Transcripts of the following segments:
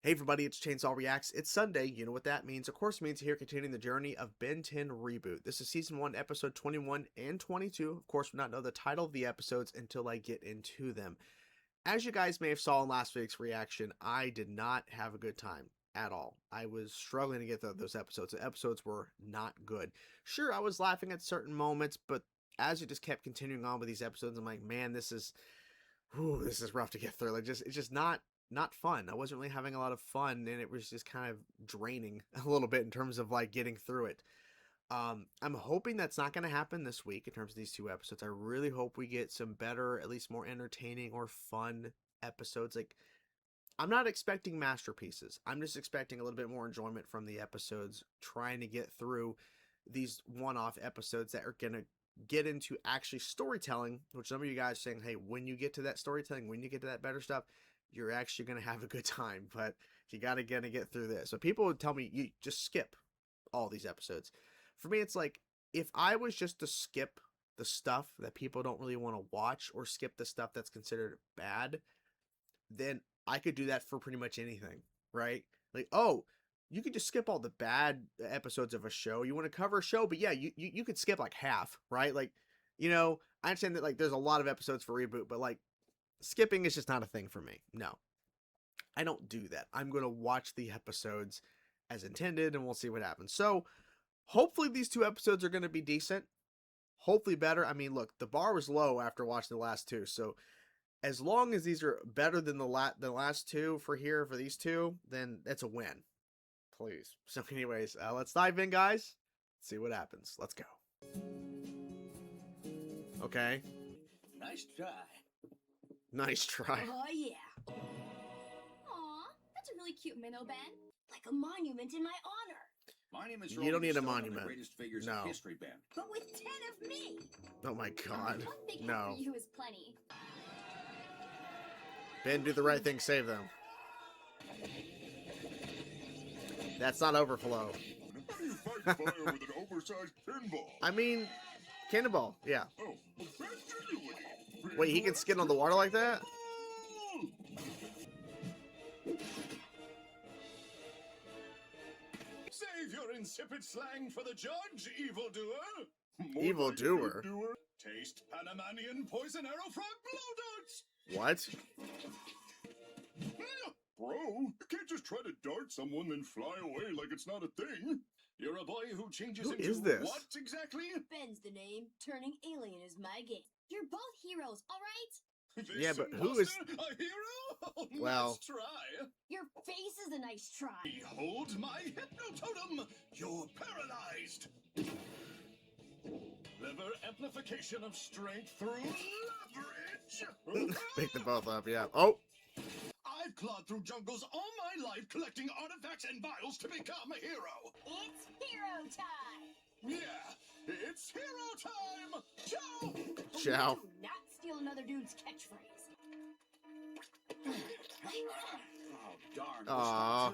Hey everybody, it's Chainsaw Reacts. It's Sunday, you know what that means. Of course it means here continuing the journey of Ben 10 Reboot. This is Season 1, Episode 21 and 22. Of course, we'll not know the title of the episodes until I get into them. As you guys may have saw in last week's reaction, I did not have a good time at all. I was struggling to get through those episodes. The episodes were not good. Sure, I was laughing at certain moments, but as it just kept continuing on with these episodes, I'm like, man, this is rough to get through. Like, it's just not fun. I wasn't really having a lot of fun, and it was just kind of draining a little bit in terms of like getting through it. I'm hoping that's not going to happen this week in terms of these two episodes. I really hope we get some better, at least more entertaining or fun episodes. Like, I'm not expecting masterpieces. I'm just expecting a little bit more enjoyment from the episodes, trying to get through these one-off episodes that are going to get into actually storytelling, which some of you guys are saying, hey, when you get to that storytelling, when you get to that better stuff, you're actually going to have a good time, but you got to get through this. So people would tell me, you just skip all these episodes. For me, it's like, if I was just to skip the stuff that people don't really want to watch or skip the stuff that's considered bad, then I could do that for pretty much anything, right? Like, oh, you could just skip all the bad episodes of a show. You want to cover a show, but yeah, you could skip like half, right? Like, you know, I understand that like there's a lot of episodes for Reboot, but like skipping is just not a thing for me. No, I don't do that. I'm going to watch the episodes as intended and we'll see what happens. So hopefully these two episodes are going to be decent. Hopefully better. I mean, look, the bar was low after watching the last two. So as long as these are better than the last two for these two, then that's a win. Please. So anyways, let's dive in, guys. See what happens. Let's go. Okay. Nice try. Nice try. Oh, yeah. Aw, that's a really cute minnow, Ben. Like a monument in my honor. My name is You don't need a bestowed on monument. The greatest figures No. in history, Ben. But with 10 of me. Oh my god. One big head No. for you is plenty. Ben, do the right thing, save them. That's not overflow. How do you fight fire with an oversized pinball? I mean, cannonball, yeah. Oh, best genuine. Wait, he can skin on the water like that? Save your insipid slang for the judge, evildoer. Evildoer? Taste Panamanian poison arrow frog blow darts. What? Bro, you can't just try to dart someone then fly away like it's not a thing. You're a boy who changes Who into is this? what exactly? Ben's the name. Turning alien is my game. You're both heroes, all right? Yeah, This but who is- imposter a hero? Oh, Well- nice try. Your face is a nice try. Behold my hypnototem! You're paralyzed! Lever amplification of strength through leverage! Pick them both up, yeah. Oh! I've clawed through jungles all my life collecting artifacts and vials to become a hero! It's hero time. Yeah, it's hero time! Ciao! Ciao. Do not steal another dude's catchphrase. Oh, darn. Aw.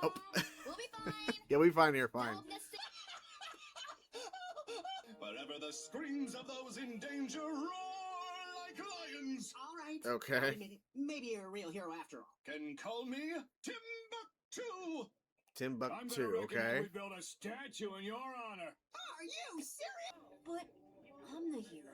Oh. We'll be fine. Yeah, we fine here, fine. Don't necessarily- Wherever the screams of those in danger roar like lions! All right. Okay. Maybe you're a real hero after all. Can call me Timbuktu! Timbuktu, okay. build a statue in your honor. Are you serious? But I'm the hero.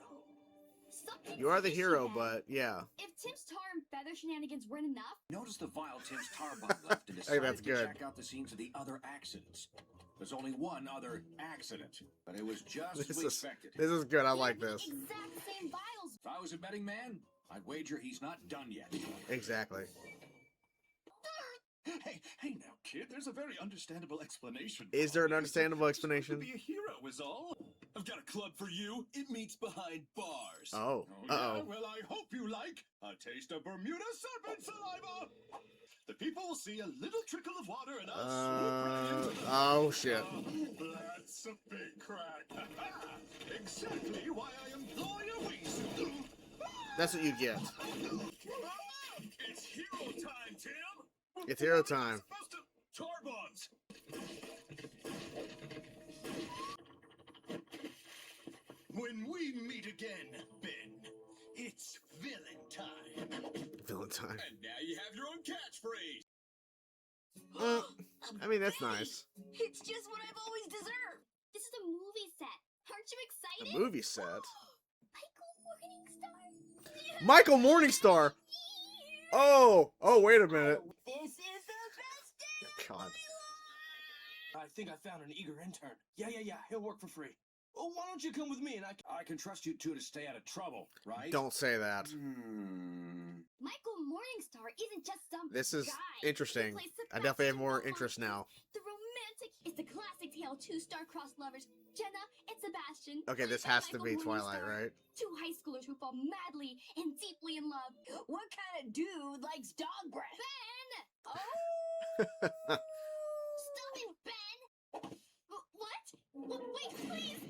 Something's You are the fishy hero, then. but yeah. If Tim's tar and feather shenanigans weren't enough, Notice the vile Tim's tar bomb left and Hey, that's decided to good. check out the scenes of the other accidents. There's only one other accident, but it was just as we expected. This is good, I they like have the this. exact same vials. If I was a betting man, I'd wager he's not done yet. Exactly. Hey now, kid, there's a very understandable explanation. Is there an for it. understandable Just want explanation? To be a hero is all. I've got a club for you. It meets behind bars. Oh. Yeah? Uh-oh. Well, I hope you like a taste of Bermuda serpent saliva. The people will see a little trickle of water and I'll swoop right into the... Oh, shit. That's a big crack. Exactly why I employ a wingsuit. That's what you get. It's hero time, Tim. It's hero time. Supposed to tar bombs. When we meet again, Ben, it's villain time. Villain time. And now you have your own catchphrase. I mean, that's nice. It's just what I've always deserved. This is a movie set. Aren't you A excited? movie set. Michael Morningstar. Michael Morningstar. Oh, wait a minute. This is the best day. God. I think I found an eager intern. Yeah. He'll work for free. Oh, why don't you come with me and I can trust you two to stay out of trouble, right? Don't say that. Michael Morningstar isn't just some This is guy. interesting. He plays I definitely have Sebastian more Bach. interest now. The romantic is the classic tale of two star-crossed lovers, Jenna and Sebastian. Okay, this played by has to Michael be Twilight, Morningstar. right? Two high schoolers who fall madly and deeply in love. What kind of dude likes dog breath? Ben! Oh! Stop it, Ben! What? Wait, please!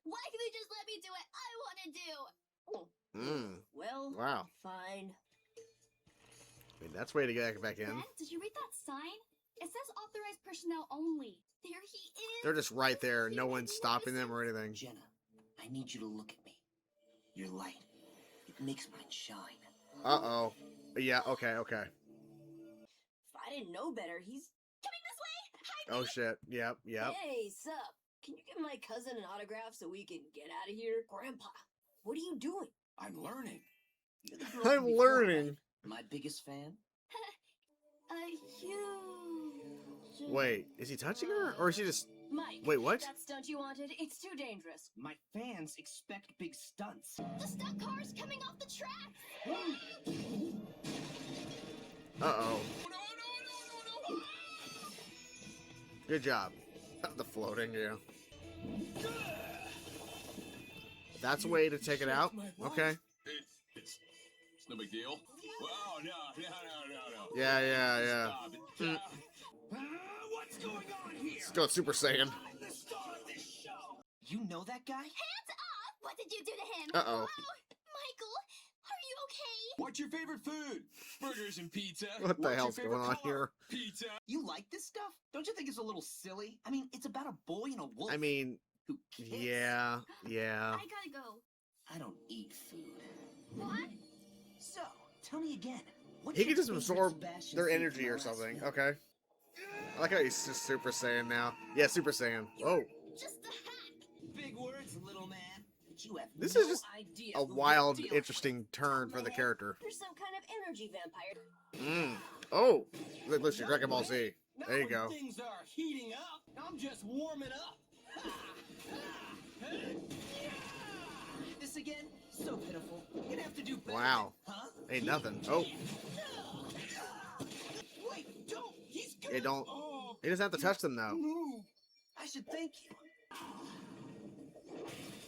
Why can you just let me do what I want to do? Well, Wow. fine. I mean, that's way to get back in. Ben, did you read that sign? It says authorized personnel only. There he is. They're just right there. Isn't No he one's stopping them or anything. Jenna, I need you to look at me. Your light. It makes mine shine. Uh-oh. Yeah, okay. If I didn't know better, he's coming this way. Hi, Oh, shit. Yep. Hey, sup? Can you give my cousin an autograph so we can get out of here? Grandpa, what are you doing? I'm learning. You're the girl I'm from before, learning. right? My biggest fan? A huge... Wait, is he touching her? Or is he just... Mike, Wait, what? that stunt you wanted, it's too dangerous. My fans expect big stunts. The stunt car's coming off the track. Uh-oh. Good job. The floating, yeah. That's a way to take it out? Okay. It's no big deal. Oh, no. Yeah. Stop it. What's going on here? Let's go Super Saiyan. I'm the star of this show. You know that guy? Hands up! What did you do to him? Uh-oh. Michael, are you okay? What's your favorite food? Burgers and pizza. What the What's hell's your going favorite on color? here? Pizza. You like this stuff? Don't you think it's a little silly? I mean, it's about a boy and a wolf. I mean, who kiss. yeah. I gotta go. I don't eat food. What? So, tell me again. What's He your can just favorite absorb Sebastian their scene energy from or our last something. film? Okay. I like how he's just Super Saiyan now. Yeah, Super Saiyan. Oh, Just a hack. Big words, little man. But you have This no is just idea a who you're wild, dealing interesting turn for the character. You're some kind of energy vampire. Oh, listen, Dragon Ball Z. Not There you when go. Things are heating up. I'm just warming up. with. This again? So pitiful. You'd have to do better. Wow. Than, huh? Ain't nothing. Oh, Wait, don't. He's good. it don't. Oh, He doesn't have to touch them though. move. I should thank you.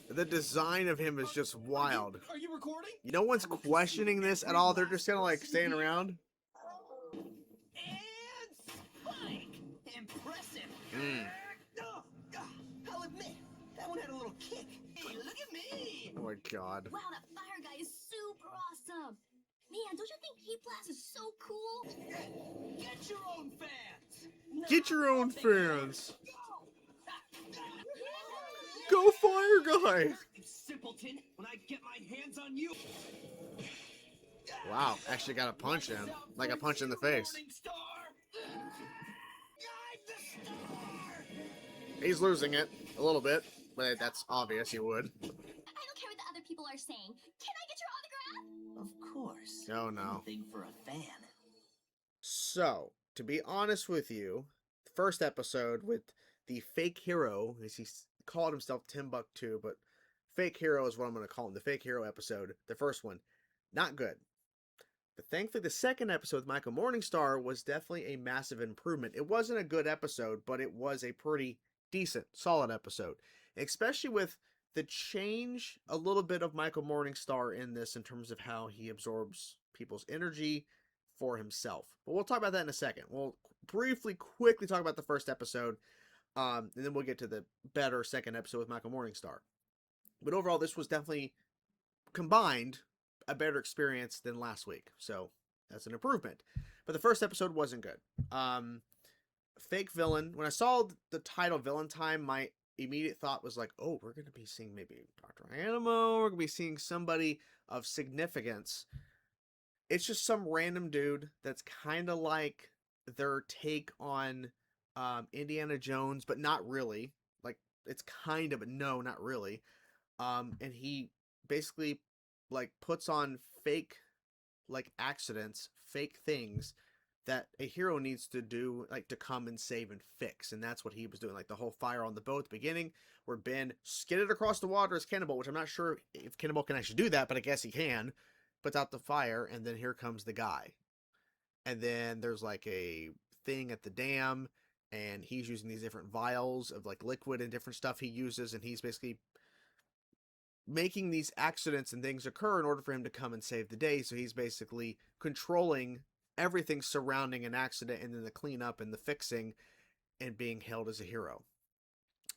The design of him is just wild. Are you recording? No one's questioning this at all. They're just kind of like staying around. And spike. Impressive. Mm. I'll admit, that one had a little kick. Hey, look at me. Oh my god. Wow, that fire guy is super awesome. Man, don't you think Heat Blast is so cool? Get your own fans. Get your own fans. Go. Go Fire Guy. You simpleton, when I get my hands on you. Wow, actually got a punch in. Like a punch in the face. Morning Star. I'm the star. He's losing it a little bit, but that's obvious he would. I don't care what the other people are saying. Can I get your autograph? Of course. Oh, no. Anything for a fan. So, to be honest with you, the first episode with the fake hero, as he called himself Timbuktu, but fake hero is what I'm going to call him. The fake hero episode, the first one, not good. But thankfully, the second episode with Michael Morningstar was definitely a massive improvement. It wasn't a good episode, but it was a pretty decent, solid episode. Especially with the change a little bit of Michael Morningstar in this in terms of how he absorbs people's energy for himself. But we'll talk about that in a second. We'll quickly talk about the first episode, and then we'll get to the better second episode with Michael Morningstar. But overall, this was definitely combined a better experience than last week. So that's an improvement. But the first episode wasn't good. Fake villain. When I saw the title Villain Time, my immediate thought was like, oh, we're going to be seeing maybe Dr. Animo. We're going to be seeing somebody of significance. It's just some random dude that's kind of like their take on Indiana Jones, but not really. Like it's kind of, but no, not really. And he basically like puts on fake like accidents, fake things that a hero needs to do, like to come and save and fix. And that's what he was doing. Like the whole fire on the boat at the beginning, where Ben skidded across the water as Cannonball, which I'm not sure if Cannonball can actually do that, but I guess he can. Puts out the fire, and then here comes the guy. And then there's like a thing at the dam, and he's using these different vials of like liquid and different stuff he uses, and he's basically making these accidents and things occur in order for him to come and save the day. So he's basically controlling everything surrounding an accident, and then the cleanup and the fixing, and being hailed as a hero.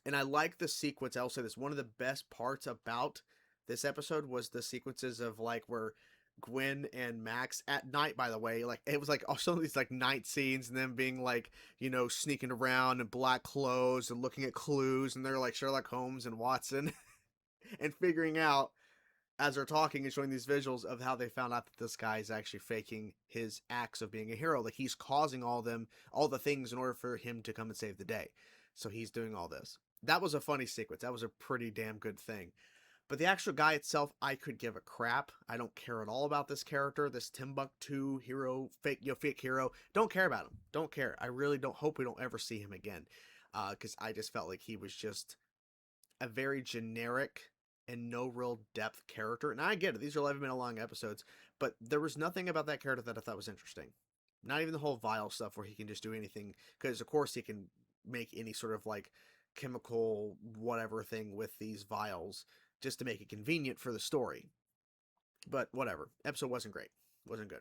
And I like the sequence. I'll say this, one of the best parts about this episode was the sequences of like where Gwen and Max at night, by the way, like it was like also these like night scenes, and them being like, you know, sneaking around in black clothes and looking at clues, and they're like Sherlock Holmes and Watson and figuring out as they're talking and showing these visuals of how they found out that this guy is actually faking his acts of being a hero. Like he's causing all the things in order for him to come and save the day. So he's doing all this. That was a funny sequence. That was a pretty damn good thing. But the actual guy itself, I could give a crap. I don't care at all about this character, this Timbuktu hero, fake hero. Don't care about him. Don't care. I really don't hope we don't ever see him again. Because I just felt like he was just a very generic and no real depth character. And I get it, these are 11-minute long episodes, but there was nothing about that character that I thought was interesting. Not even the whole vial stuff where he can just do anything, because of course he can make any sort of like chemical whatever thing with these vials just to make it convenient for the story. But whatever. Episode wasn't great. Wasn't good.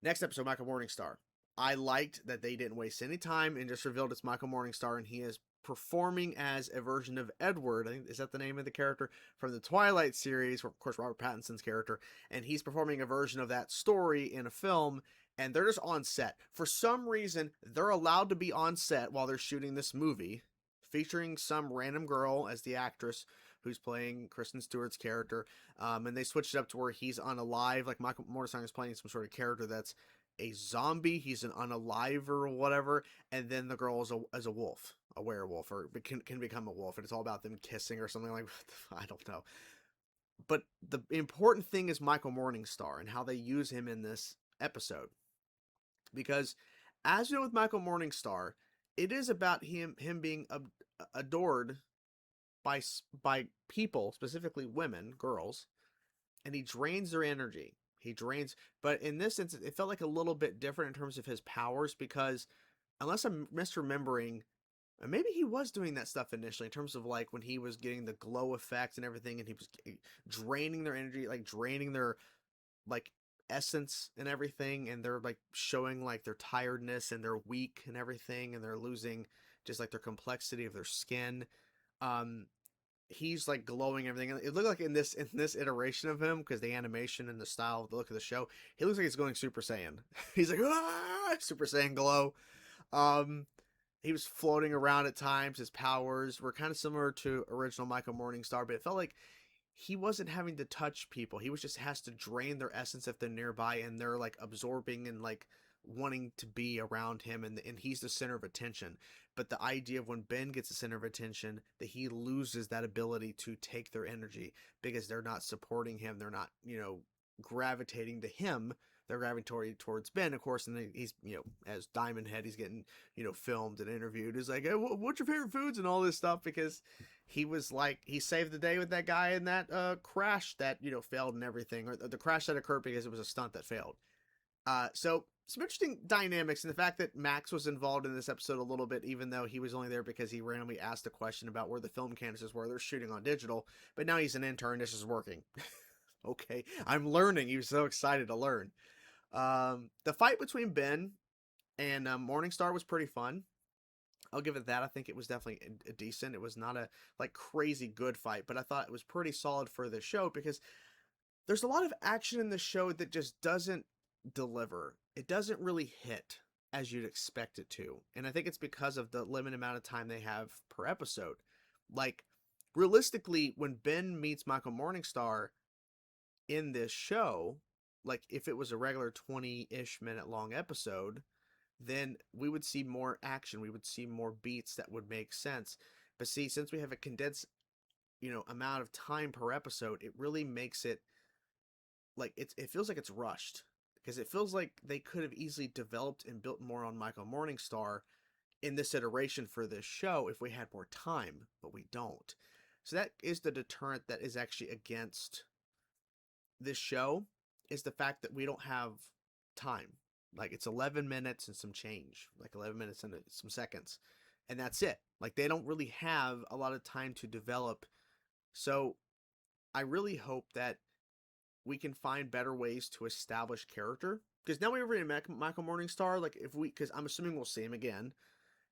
Next episode, Michael Morningstar. I liked that they didn't waste any time and just revealed it's Michael Morningstar, and he is performing as a version of Edward. I think, is that the name of the character from the Twilight series, of course Robert Pattinson's character, and he's performing a version of that story in a film, and they're just on set. For some reason, they're allowed to be on set while they're shooting this movie, featuring some random girl as the actress who's playing Kristen Stewart's character, and they switched it up to where he's unalive, like Michael Morningstar is playing some sort of character that's a zombie, he's an unalive or whatever, and then the girl is a wolf, a werewolf, or can become a wolf, and it's all about them kissing or something like I don't know. But the important thing is Michael Morningstar and how they use him in this episode, because as you know with Michael Morningstar, it is about him being adored by people, specifically women, girls, and he drains their energy. He drains, but in this instance, it felt like a little bit different in terms of his powers, because unless I'm misremembering, and maybe he was doing that stuff initially in terms of like when he was getting the glow effect and everything, and he was draining their energy, like draining their like essence and everything, and they're like showing like their tiredness and they're weak and everything, and they're losing just like their complexity of their skin. He's like glowing everything. It looked like in this iteration of him, because the animation and the style, the look of the show, he looks like he's going Super Saiyan. He's like, ah! Super Saiyan glow. He was floating around at times. His powers were kind of similar to original Michael Morningstar, but it felt like he wasn't having to touch people. He was just has to drain their essence if they're nearby, and they're like absorbing and like wanting to be around him, and he's the center of attention. But the idea of when Ben gets the center of attention, that he loses that ability to take their energy, because they're not supporting him, they're not, you know, gravitating to him, they're gravitating towards Ben, of course. And he's, you know, as Diamond Head, he's getting, you know, filmed and interviewed. He's like, hey, what's your favorite foods and all this stuff, because he was like, he saved the day with that guy in that crash that, you know, failed and everything, or the crash that occurred because it was a stunt that failed. So some interesting dynamics, and the fact that Max was involved in this episode a little bit, even though he was only there because he randomly asked a question about where the film canvases were. They're shooting on digital, but now he's an intern. This is working. Okay, I'm learning. He was so excited to learn. The fight between Ben and Morningstar was pretty fun. I'll give it that. I think it was definitely a decent. It was not a like crazy good fight, but I thought it was pretty solid for the show, because there's a lot of action in the show that just doesn't deliver. It doesn't really hit as you'd expect it to. And I think it's because of the limited amount of time they have per episode. Like, realistically, when Ben meets Michael Morningstar in this show, like if it was a regular 20-ish minute long episode, then we would see more action. We would see more beats that would make sense. But see, since we have a condensed, amount of time per episode, it really makes it like it feels like it's rushed, because it feels like they could have easily developed and built more on Michael Morningstar in this iteration for this show if we had more time, but we don't. So that is the deterrent that is actually against this show, is the fact that we don't have time. Like, it's 11 minutes and some change, like 11 minutes and some seconds, and that's it. Like, they don't really have a lot of time to develop. So I really hope that we can find better ways to establish character, because now we're in Michael Morningstar, like, because I'm assuming we'll see him again,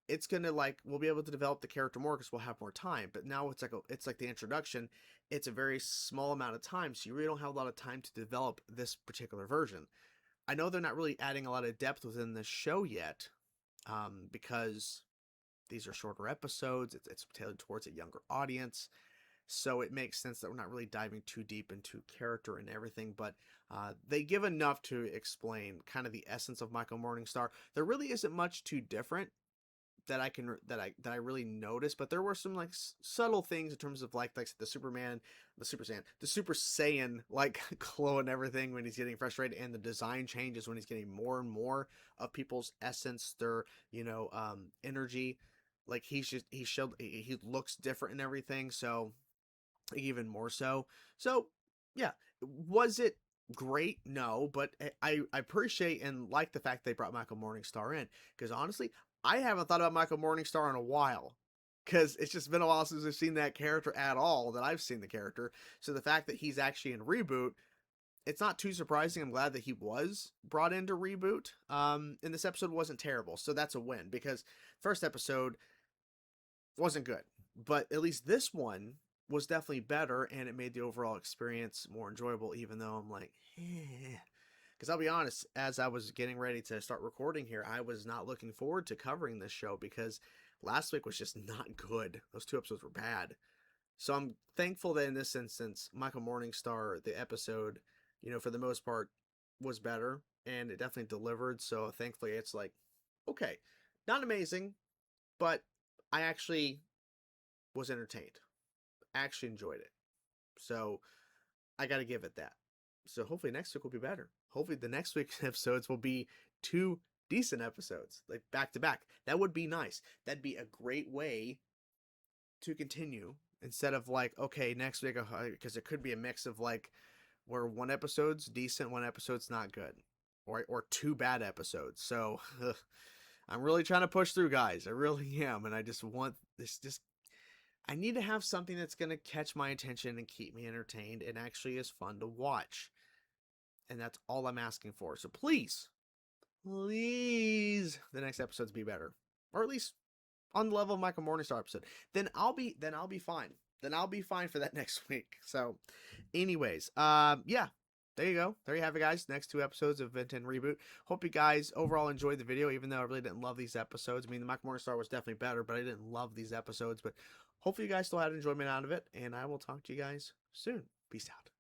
it's gonna, like, we'll be able to develop the character more because we'll have more time. But now it's like the introduction, it's a very small amount of time, so you really don't have a lot of time to develop this particular version. I know they're not really adding a lot of depth within the show yet, because these are shorter episodes. It's tailored towards a younger audience, so it makes sense that we're not really diving too deep into character and everything. But they give enough to explain kind of the essence of Michael Morningstar. There really isn't much too different that I really noticed, but there were some, like, subtle things in terms of like the Super Saiyan like glow and everything when he's getting frustrated, and the design changes when he's getting more and more of people's essence, their energy. Like, he looks different and everything, so even more so. So yeah, was it great? No, but I appreciate and like the fact they brought Michael Morningstar in, because honestly, I haven't thought about Michael Morningstar in a while, because it's just been a while since I've seen that character at all, that I've seen the character. So the fact that he's actually in Reboot, it's not too surprising. I'm glad that he was brought into Reboot. And this episode wasn't terrible, so that's a win, because first episode wasn't good, but at least this one was definitely better, and it made the overall experience more enjoyable, even though I'm like, because I'll be honest, as I was getting ready to start recording here, I was not looking forward to covering this show, because last week was just not good. Those 2 episodes were bad. So I'm thankful that in this instance, Michael Morningstar, the episode, for the most part, was better, and it definitely delivered. So thankfully, it's like, okay, not amazing, but I actually was entertained. I actually enjoyed it. So I got to give it that. So hopefully next week will be better. Hopefully the next week's episodes will be 2 decent episodes, like back to back. That would be nice. That'd be a great way to continue, instead of like, okay, next week, because it could be a mix of like where one episode's decent, one episode's not good, or 2 bad episodes. So I'm really trying to push through, guys. I really am, and I just want this. I need to have something that's going to catch my attention and keep me entertained and actually is fun to watch. And that's all I'm asking for. So please, the next episodes be better, or at least on the level of Michael Morningstar episode. Then I'll be fine. Then I'll be fine for that next week. So, anyways, yeah. There you go. There you have it, guys. Next 2 episodes of Ben 10 Reboot. Hope you guys overall enjoyed the video, even though I really didn't love these episodes. I mean, the Michael Morningstar was definitely better, but I didn't love these episodes. But hopefully you guys still had enjoyment out of it, and I will talk to you guys soon. Peace out.